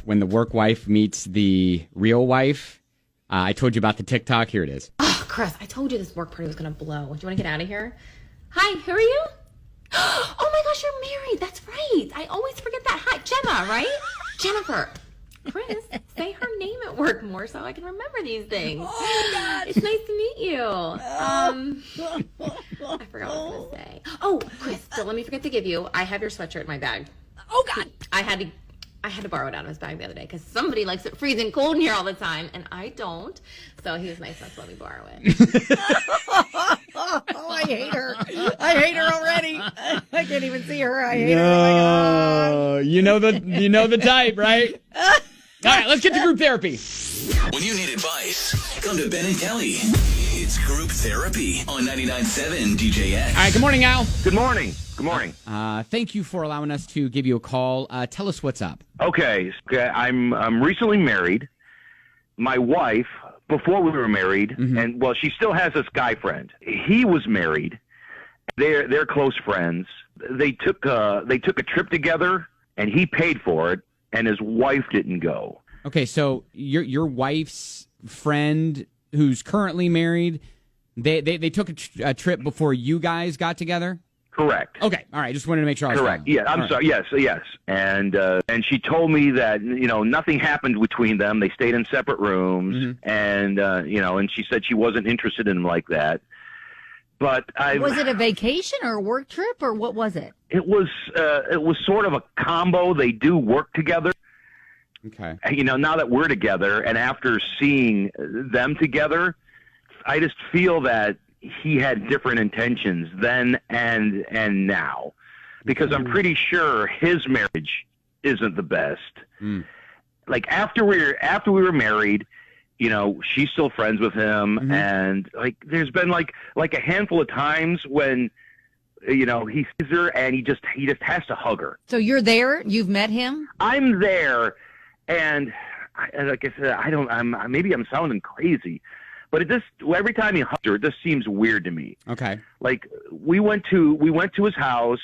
when the work wife meets the real wife. I told you about the TikTok. Here it is. Oh, Chris, I told you this work party was going to blow. Do you want to get out of here? Hi, who are you? Oh my gosh, you're married. That's right. I always forget that. Hi, Gemma, right? Jennifer. Chris, say her name at work more so I can remember these things. Oh, God. It's nice to meet you. I forgot what I was going to say. Oh, Chris, don't let me forget to give you. I have your sweatshirt in my bag. Oh, God. I had to borrow it out of his bag the other day because somebody likes it freezing cold in here all the time, and I don't. So he was nice enough to let me borrow it. Oh, I hate her. I hate her already. I can't even see her. I hate her. Oh my God. You know the type, right? All right, let's get to group therapy. When you need advice, come to Ben and Kelly. It's Group Therapy on 99.7 DJX. All right, good morning, Al. Good morning. Good morning. Thank you for allowing us to give you a call. Tell us what's up. Okay, I'm recently married. My wife, before we were married, and well, she still has this guy friend. He was married. They're close friends. They took a trip together, and he paid for it, and his wife didn't go. Okay, so your wife's friend who's currently married, they took a trip before you guys got together? Correct. Okay, all right. Just wanted to make sure I was correct. following. Yeah, I'm sorry. Yes. And she told me that nothing happened between them. They stayed in separate rooms, and and she said she wasn't interested in him like that. But was it a vacation or a work trip or what was it? It was sort of a combo. They do work together. Okay. Now that we're together, and after seeing them together, I just feel that he had different intentions then and now, because I'm pretty sure his marriage isn't the best. Like after we were married, she's still friends with him, and like there's been like a handful of times when he sees her and he just has to hug her. So you're there? You've met him? I'm there, and like I said, maybe I'm sounding crazy. But every time he hugs her, it just seems weird to me. Okay. Like we went to his house.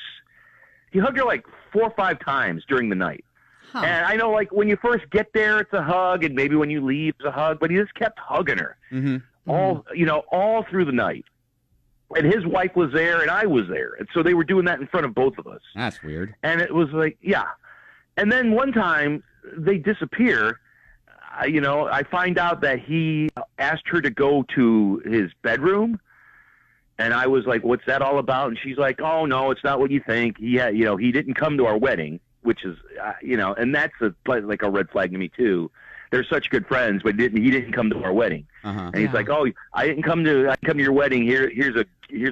He hugged her like 4 or 5 times during the night. Huh. And I know, like when you first get there, it's a hug, and maybe when you leave, it's a hug. But he just kept hugging her all through the night. And his wife was there, and I was there, and so they were doing that in front of both of us. That's weird. And it was like, yeah. And then one time they disappear. I find out that he asked her to go to his bedroom, and I was like, what's that all about? And she's like, oh, no, it's not what you think. He didn't come to our wedding, which is, and that's like a red flag to me, too. They're such good friends, but he didn't come to our wedding. And he's like, oh, I didn't come to your wedding. Here's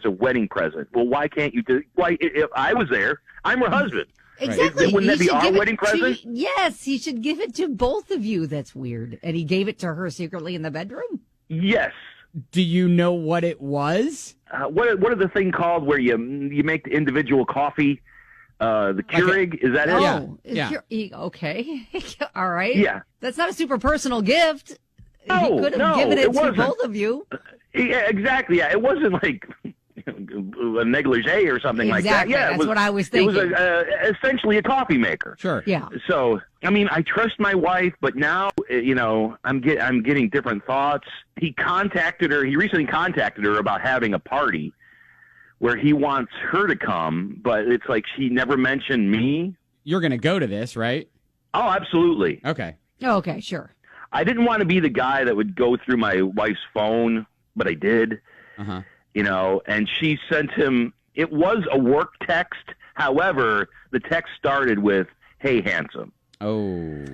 a wedding present. Well, why can't you if I was there, I'm her husband. Exactly. Wouldn't that be our wedding present? Yes, he should give it to both of you. That's weird. And he gave it to her secretly in the bedroom? Yes. Do you know what it was? What are the thing called where you make the individual coffee? The Keurig, is that it? Yeah. Okay. All right. Yeah. That's not a super personal gift. No, he could have given it to wasn't. both of you. Yeah, exactly. Yeah, it wasn't like a negligee or something like that. Yeah, that's what I was thinking. It was essentially a coffee maker. Sure. Yeah. So, I mean, I trust my wife, but now, I'm getting different thoughts. He recently contacted her about having a party where he wants her to come, but it's like she never mentioned me. You're going to go to this, right? Oh, absolutely. Okay. Oh, okay, sure. I didn't want to be the guy that would go through my wife's phone, but I did. And she sent him, it was a work text. However, the text started with, hey, handsome. Oh.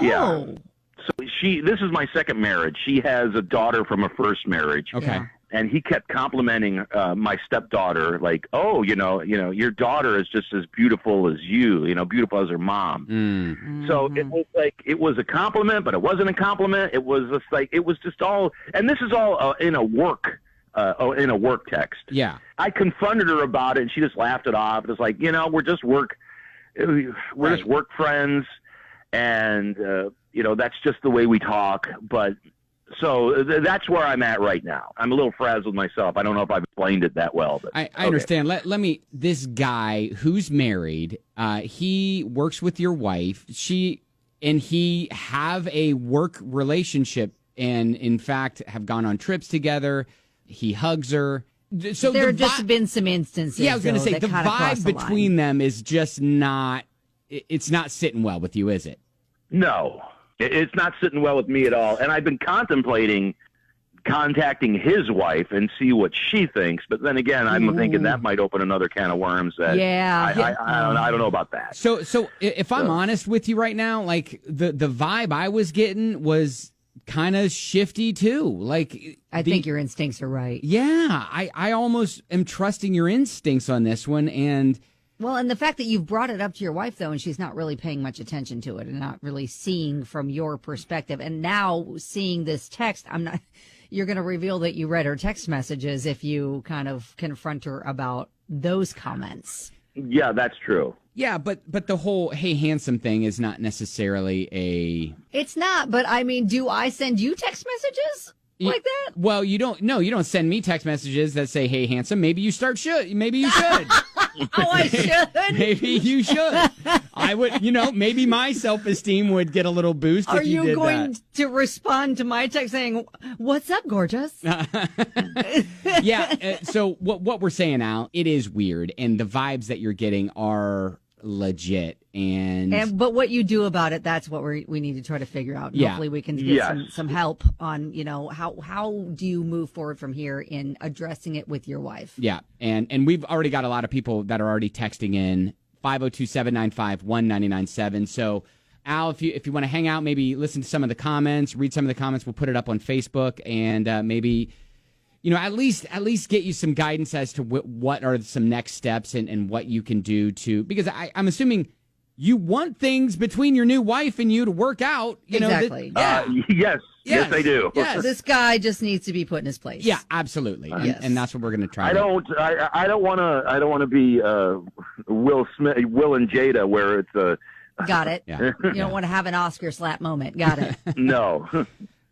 Yeah. So this is my second marriage. She has a daughter from a first marriage. Okay. Yeah. And he kept complimenting my stepdaughter, like, oh, your daughter is just as beautiful as you, beautiful as her mom. So it was like, it was a compliment, but it wasn't a compliment. It was just like, it was just all, and this is all in a work text. Yeah. I confronted her about it, and she just laughed it off. It was like, we're just just work friends, and that's just the way we talk. But so that's where I'm at right now. I'm a little frazzled myself. I don't know if I've explained it that well. But I understand. Let me. This guy who's married, he works with your wife. She and he have a work relationship, and in fact have gone on trips together. He hugs her. So there have just been some instances. Yeah, I was going to say that the kinda cross vibe the between line. them is just not. It's not sitting well with you, is it? No, it's not sitting well with me at all. And I've been contemplating contacting his wife and see what she thinks. But then again, I'm thinking that might open another can of worms. That I don't know about that. So if I'm honest with you right now, like the vibe I was getting was kind of shifty too. Like I think your instincts are right. Yeah, I almost am trusting your instincts on this one. And Well, and the fact that you've brought it up to your wife, though, and she's not really paying much attention to it and not really seeing from your perspective, and now seeing this text, you're going to reveal that you read her text messages if you kind of confront her about those comments. Yeah, that's true. yeah, but the whole "hey handsome" thing is not necessarily a. It's not, but I mean, do I send you text messages like that? Well, you don't. No, you don't send me text messages that say "hey handsome." Maybe you should. Maybe you should. Oh, I should. Maybe you should. I would, maybe my self-esteem would get a little boost Are if you you did going to respond to my text saying, "What's up, gorgeous"? that. Yeah. So what we're saying, Al, it is weird, and the vibes that you're getting are legit. But what you do about it, that's what we need to try to figure out. Yeah. Hopefully we can get some help on, how do you move forward from here in addressing it with your wife? Yeah. And we've already got a lot of people that are already texting in 502-795-1997. So Al, if you want to hang out, maybe listen to some of the comments, read some of the comments, we'll put it up on Facebook, and maybe at least get you some guidance as to what are some next steps and what you can do because I'm assuming you want things between your new wife and you to work out. Exactly. Yes, I do. Yes. This guy just needs to be put in his place. Yeah, absolutely. Yes. And that's what we're going to try. I don't want to be Will Smith, Will and Jada, where it's Got it. Yeah. You don't want to have an Oscar slap moment. Got it. no.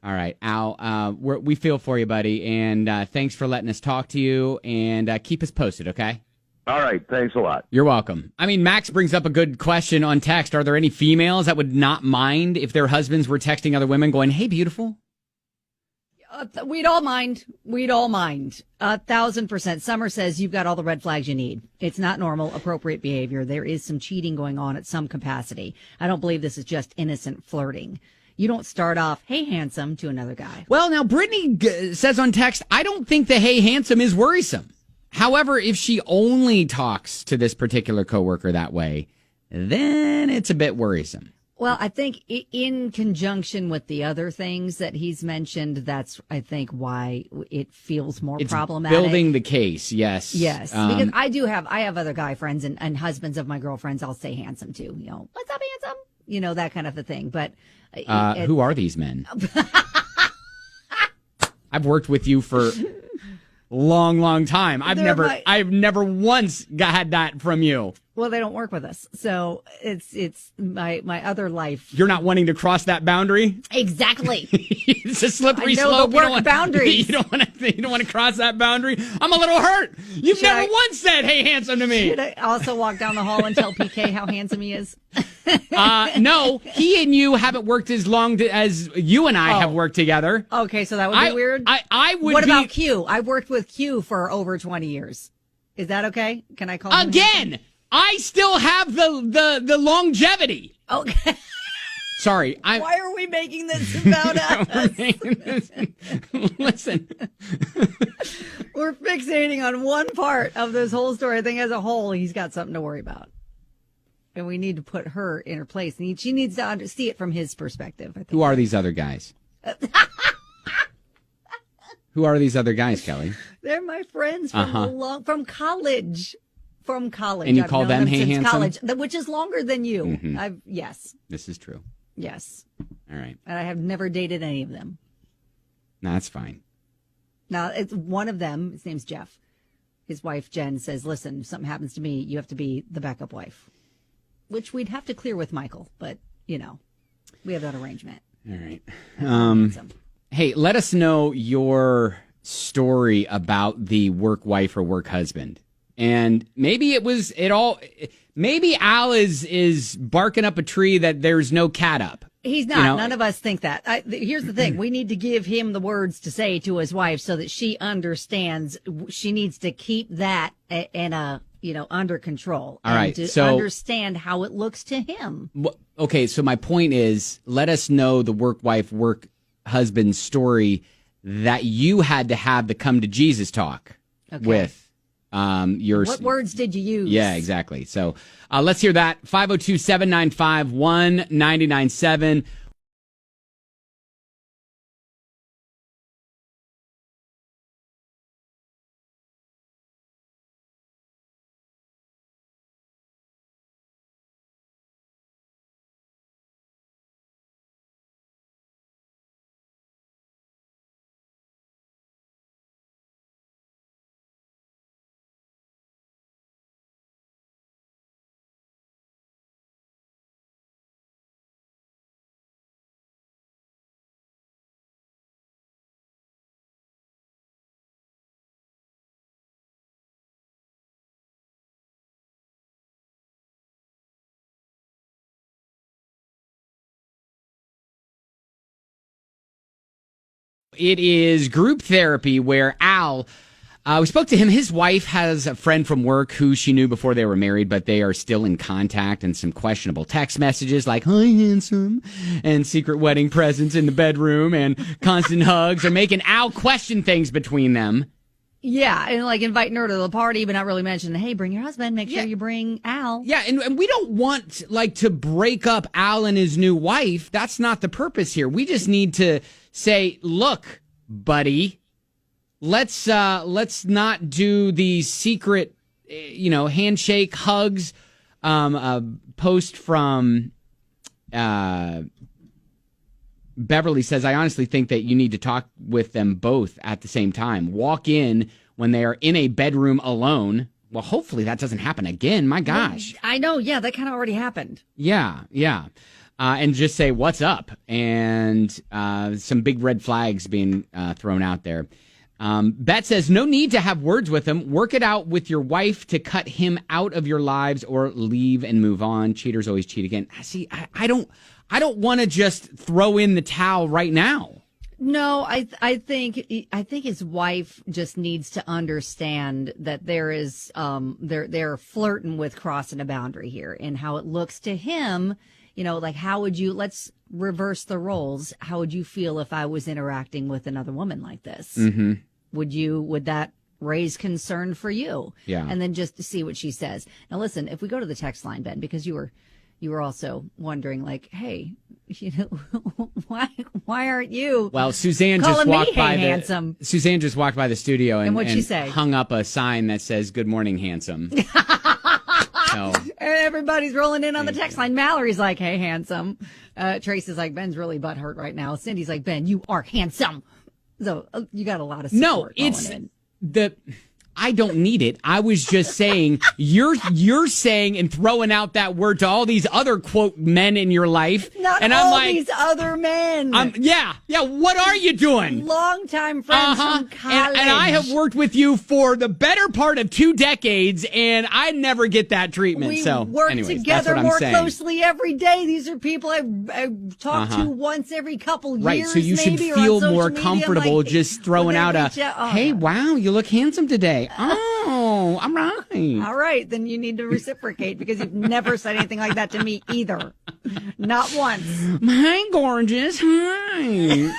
All right, Al, we feel for you, buddy, and thanks for letting us talk to you, and keep us posted, okay? All right, thanks a lot. You're welcome. I mean, Max brings up a good question on text. Are there any females that would not mind if their husbands were texting other women going, "Hey, beautiful"? We'd all mind. 1,000%. Summer says you've got all the red flags you need. It's not normal, appropriate behavior. There is some cheating going on at some capacity. I don't believe this is just innocent flirting. You don't start off, "Hey, handsome," to another guy. Well, now, Brittany says on text, I don't think the "hey, handsome" is worrisome. However, if she only talks to this particular coworker that way, then it's a bit worrisome. Well, I think in conjunction with the other things that he's mentioned, that's, I think, why it feels more It's problematic. building the case, yes. Yes, because I have other guy friends and husbands of my girlfriends. I'll say handsome too. What's up, handsome? That kind of a thing. But who are these men? I've worked with you for long time. I've never once had that from you. Well, they don't work with us, so it's my other life. You're not wanting to cross that boundary. Exactly. It's a slippery I know slope. the work boundaries. You don't want to cross that boundary. I'm a little hurt. You've never once said, "Hey, handsome" to me. Should I also walk down the hall and tell PK how handsome he is? No, he and you haven't worked as long as you and I have worked together. Okay, so that would be weird. I would. What about Q? I've worked with Q for over 20 years. Is that okay? Can I call him again? handsome? I still have the longevity. Okay. Sorry. Why are we making this about us? Listen. We're fixating on one part of this whole story. I think as a whole, he's got something to worry about. And we need to put her in her place. And she needs to see it from his perspective. I think. Who are these other guys? Who are these other guys, Kelly? They're my friends from college. From college. And you I've call known them "hey, since handsome"? college, which is longer than you. Mm-hmm. Yes. This is true. Yes. All right. And I have never dated any of them. No, that's fine. Now, it's one of them. His name's Jeff. His wife, Jen, says, "Listen, if something happens to me, you have to be the backup wife," which we'd have to clear with Michael. But, we have that arrangement. All right. Hey, let us know your story about the work wife or work husband. And maybe maybe Al is barking up a tree that there's no cat up. He's not. None of us think that. Here's the thing. We need to give him the words to say to his wife so that she understands she needs to keep that under control. All right. To so understand how it looks to him. Okay. So my point is, let us know the work wife, work husband story that you had to have the come to Jesus talk with. What words did you use? Yeah, exactly. So let's hear that. 502-795-1997. It is group therapy where Al, we spoke to him. His wife has a friend from work who she knew before they were married, but they are still in contact, and some questionable text messages like, "Hi, handsome," and secret wedding presents in the bedroom and constant hugs are making Al question things between them. Yeah, and like inviting her to the party, but not really mentioning, hey, bring your husband. Make sure you bring Al. Yeah, and we don't want to break up Al and his new wife. That's not the purpose here. We just need to say, look, buddy, let's not do these secret, handshake, hugs. A post from Beverly says, I honestly think that you need to talk with them both at the same time. Walk in when they are in a bedroom alone. Well, hopefully that doesn't happen again. My gosh. I know. Yeah, that kind of already happened. Yeah. And just say, what's up? And some big red flags being thrown out there. Beth says, no need to have words with him. Work it out with your wife to cut him out of your lives or leave and move on. Cheaters always cheat again. See, I don't want to just throw in the towel right now. No, I think his wife just needs to understand that there is they're flirting with crossing a boundary here, and how it looks to him. How would you, let's reverse the roles. How would you feel if I was interacting with another woman like this? Mm-hmm. Would that raise concern for you? Yeah. And then just to see what she says. Now, listen, if we go to the text line, Ben, because you were also wondering, hey, why aren't you? Well, Suzanne just walked by handsome. Suzanne just walked by the studio and what'd she say? Hung up a sign that says, "Good morning, handsome." So. Everybody's rolling in on the text line. Mallory's like, hey, handsome. Tracy's like, Ben's really butthurt right now. Cindy's like, Ben, you are handsome. So you got a lot of support. No, it's I don't need it. I was just saying, you're saying and throwing out that word to all these other, quote, men in your life. Not and all I'm like, these other men. Yeah, what are you doing? Longtime friends from college. And I have worked with you for the better part of 2 decades, and I never get that treatment. We so, work anyways, together more saying. closely every day. These are people I talk to once every couple years. Right, so you should maybe, feel or on more social comfortable media, just throwing out hey, wow, you look handsome today. Oh, I'm right. All right, then you need to reciprocate because you've never said anything like that to me either. Not once. Hi, gorgeous. Hi.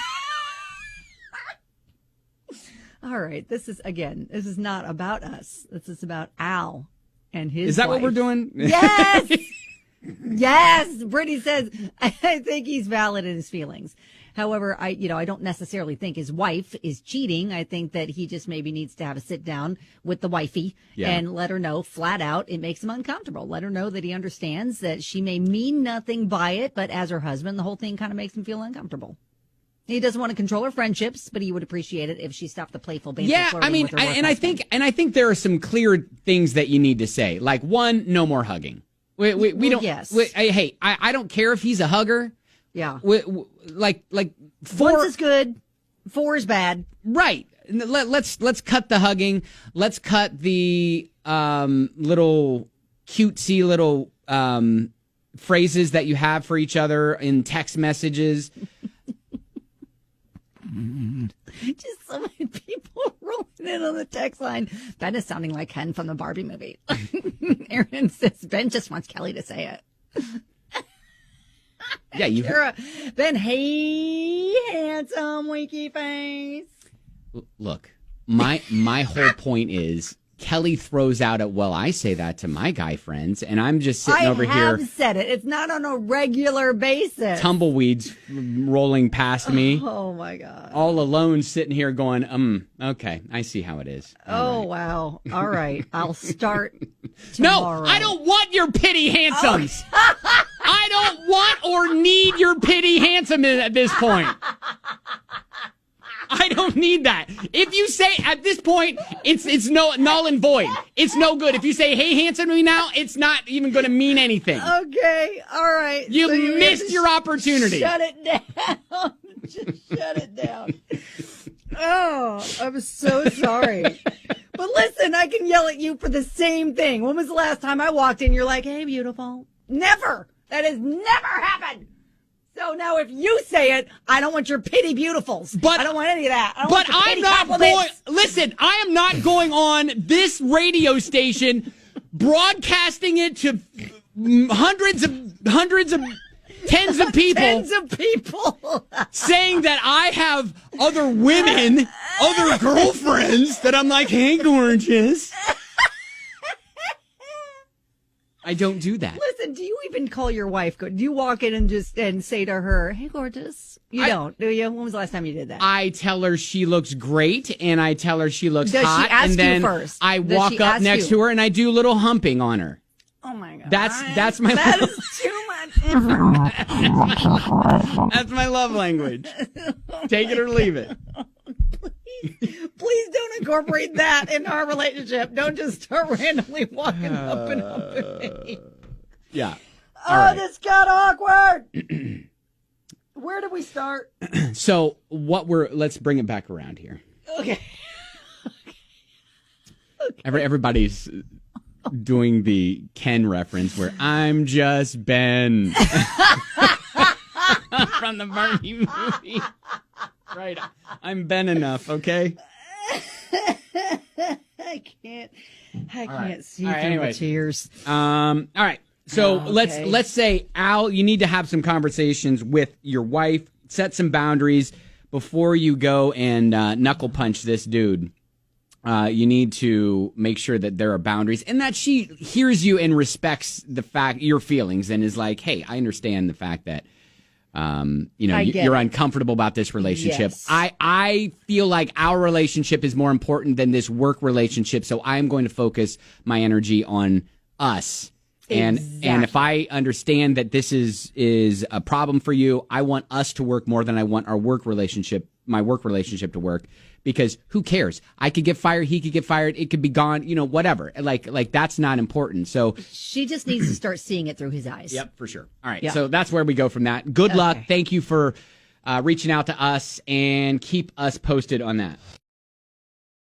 All right, this is not about us. This is about Al and his Is that wife. what we're doing? Yes. Yes. Brittany says, I think he's valid in his feelings. However, I don't necessarily think his wife is cheating. I think that he just maybe needs to have a sit down with the wifey and let her know flat out it makes him uncomfortable. Let her know that he understands that she may mean nothing by it, but as her husband, the whole thing kind of makes him feel uncomfortable. He doesn't want to control her friendships, but he would appreciate it if she stopped the playful banter. Yeah, I mean, and I think there are some clear things that you need to say. Like, one, no more hugging. We don't. Yes. I don't care if he's a hugger. Yeah. Like 4 once is good. 4 is bad. Right. Let's cut the hugging. Let's cut the little cutesy little phrases that you have for each other in text messages. Just so many people rolling in on the text line. Ben is sounding like Ken from the Barbie movie. Aaron says Ben just wants Kelly to say it. Yeah, Kara, Ben, hey, handsome winky face. Look. My whole point is Kelly throws out at, well, I say that to my guy friends, and I'm just sitting over here. I have said it. It's not on a regular basis. Tumbleweeds rolling past me. Oh, my God. All alone sitting here going, okay, I see how it is. All right. Wow. All right. I'll start No, tomorrow. I don't want your pity handsomes. I don't want or need your pity handsome at this point. I don't need that. If you say at this point, it's null and void. It's no good. If you say, hey, handsome to me now, it's not even going to mean anything. Okay. All right. You missed your opportunity. Shut it down. Just shut it down. Oh, I'm so sorry. But listen, I can yell at you for the same thing. When was the last time I walked in, you're like, hey, beautiful? Never. That has never happened. So now if you say it, I don't want your pity beautifuls. But I don't want any of that. But I'm not going. Listen, I am not going on this radio station broadcasting it to hundreds of tens of people. Tens of people. Saying that I have other women, other girlfriends that I'm like, hey, gorgeous. I don't do that. Listen, do you even call your wife? Do you walk in and say to her, hey, gorgeous? You don't, do you? When was the last time you did that? I tell her she looks great, and I tell her she looks Does hot, she ask and then you first? I Does walk she up ask next you? to her and I do a little humping on her. Oh my God. That's my That is too much. That's my love language. Take it or leave it. Please don't incorporate that in our relationship. Don't just start randomly walking up and up at me. Yeah. Oh, right. this got awkward. Where did we start? So let's bring it back around here. Okay. Everybody's doing the Ken reference where I'm just Ben from the Barbie movie. Right. I'm Ben enough, okay? I can't see through anyway. the tears. All right. So okay. let's say, Al, you need to have some conversations with your wife, set some boundaries before you go and knuckle punch this dude. You need to make sure that there are boundaries and that she hears you and respects your feelings and is like, hey, I understand the fact that you're uncomfortable about this relationship. Yes. I feel like our relationship is more important than this work relationship, so I'm going to focus my energy on us. And if I understand that this is a problem for you, I want us to work more than I want my work relationship to work, because who cares? I could get fired, he could get fired, it could be gone, whatever. Like that's not important. So she just needs to start seeing it through his eyes. Yep, for sure. All right. Yeah. So that's where we go from that. Good luck. Thank you for reaching out to us, and keep us posted on that.